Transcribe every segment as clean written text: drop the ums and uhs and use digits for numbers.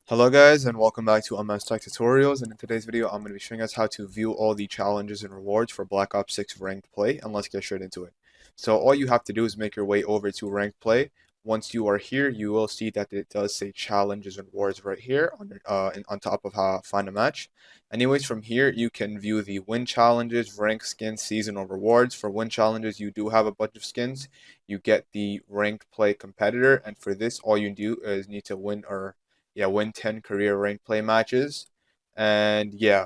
Hello guys and welcome back to Unmasked Tech Tutorials, and in today's video I'm going to be showing us how to view all the challenges and rewards for Black Ops 6 Ranked Play, and let's get straight into it. So all you have to do is make your way over to Ranked Play. Once you are here, you will see that it does say challenges and rewards right here on top of how find a match. Anyways, from here you can view the win challenges, rank skins, seasonal rewards. For win challenges, you do have a bunch of skins. You get the Ranked Play competitor, and for this all you do is need to win 10 career rank play matches. And yeah,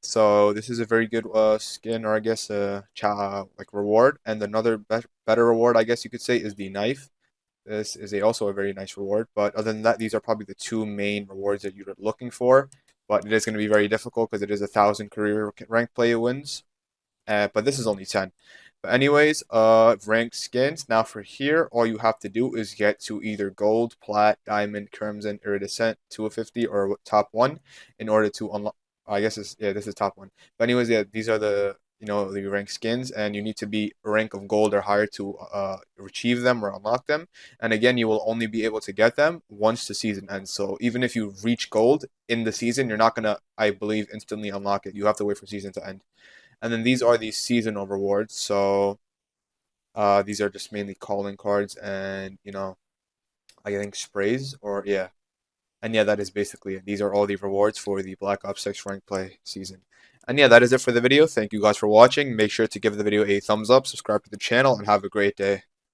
so this is a very good skin, or I guess like reward. And another better reward, I guess you could say, is the knife. This is also a very nice reward, but other than that, these are probably the two main rewards that you're looking for. But it is going to be very difficult because it is 1,000 career rank play wins, but this is only 10. But anyways, ranked skins. Now for here, all you have to do is get to either gold, plat, diamond, crimson, iridescent, 250, or top one in order to unlock. I guess this is top one. But anyways, yeah, these are the ranked skins, and you need to be a rank of gold or higher to achieve them or unlock them. And again, you will only be able to get them once the season ends. So even if you reach gold in the season, you're not gonna, I believe, instantly unlock it. You have to wait for season to end. And then these are the seasonal rewards. So these are just mainly calling cards and, I think sprays, or yeah. And yeah, that is basically it. These are all the rewards for the Black Ops 6 rank play season. And yeah, that is it for the video. Thank you guys for watching. Make sure to give the video a thumbs up, subscribe to the channel, and have a great day.